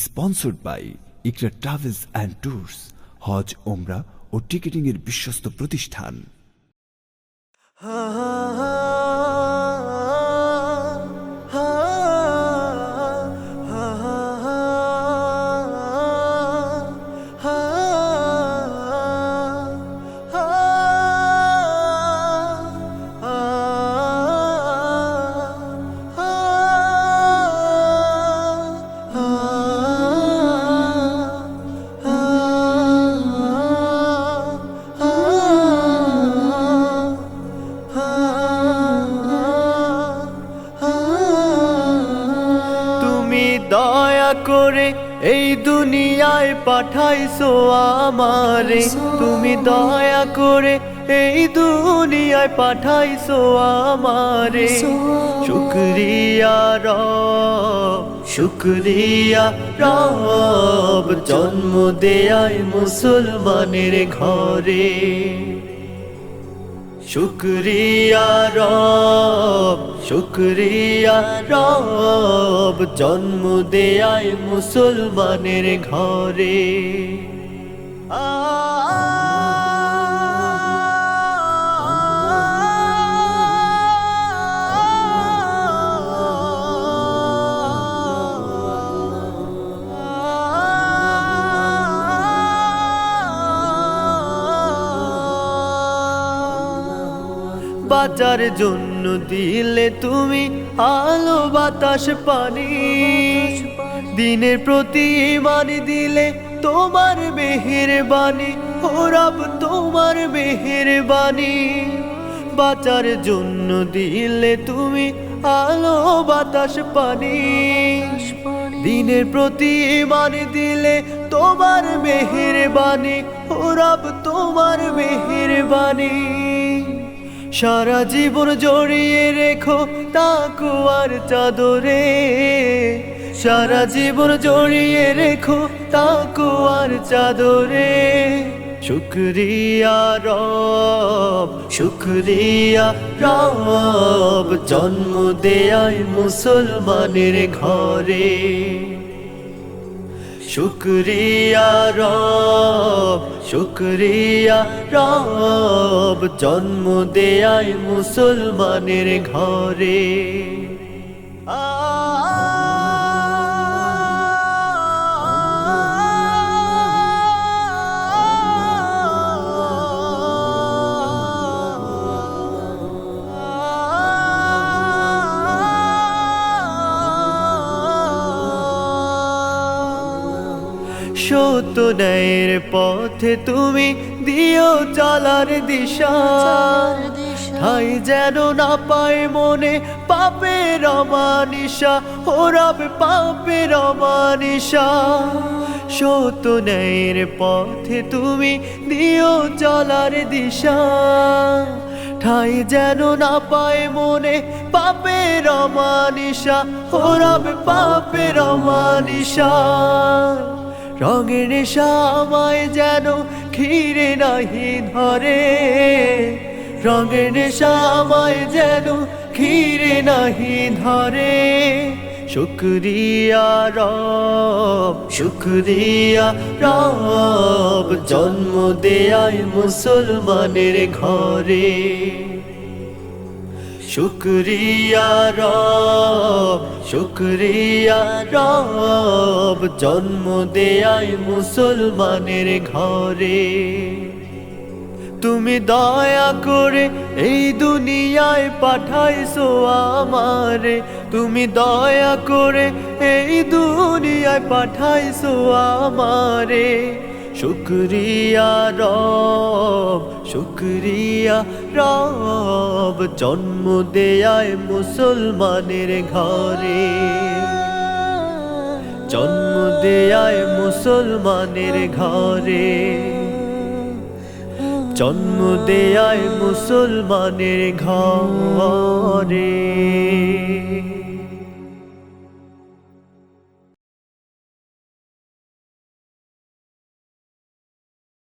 Sponsored by Iqra travels and tours, হজ, ওমরা ও টিকেটিং এর বিশ্বস্ত প্রতিষ্ঠান। দয়া করে এই দুনিয়ায় পাঠাইছো আমারে, তুমি দয়া করে এই দুনিয়ায় পাঠাইছো আমারে। শুকরিয়া রব, শুকরিয়া রব, জন্ম দেয়ায় মুসলমানের ঘরে। শুকরিয়া রব, শুকরিয়া রব, জন্ম দেয়ায় মুসলমানের ঘরে। বাঁচার জন্য দিলে তুমি আলো বাতাস পানি, দিনের প্রতি ঈমান দিলে তোমার মেহেরবানি, ও রব তোমার মেহেরবানি। বাঁচার জন্য দিলে তুমি আলো বাতাস পানি, দিনের প্রতি ঈমান দিলে তোমার মেহেরবানি, ও রব তোমার মেহেরবানি। সারা জীবন জড়িয়ে রেখো তাকওয়ার চাদরে, সারা জীবন জড়িয়ে রেখো তাকওয়ার চাদরে। শুকরিয়া রব, শুকরিয়া রব, জন্ম দেয়ায় মুসলমানের ঘরে। শুকরিয়া রব, শুকরিয়া রব, জন্ম দেয়ায় মুসলমানের ঘরে। সত্য ন্যায়ের পথে তুমি দিও চলার দিশা, ঠাই যেন না পায় মনে পাপের অমানিসা, ও রব পাপের অমানিসা। সত্য ন্যায়ের পথে তুমি দিও চলার দিশা, ঠাই যেন না পায় মনে পাপের অমানিসা, ও রব পাপের অমানিসা। রঙের নেশা আমায় যেন ঘিরে নাহি ধরে, রঙের নেশা আমায় যেন ঘিরে নাহি ধরে। শুকরিয়া রব, শুকরিয়া রব, জন্ম দেয়ায় মুসলমানের ঘরে। শুকরিয়া রব, শুকরিয়া রব, জন্ম দেয়ায় মুসলমানের ঘরে। তুমি দয়া করে এই দুনিয়ায় পাঠাইছো আমারে, তুমি দয়া করে এই দুনিয়ায় পাঠাইছো আমারে। শুকরিয়া রব, শুকরিয়া রব, জন্ম দেয়ায় মুসলমানের ঘরে, জন্ম দেয়ায় মুসলমানের ঘরে, জন্ম দেয়ায় মুসলমানের ঘরে।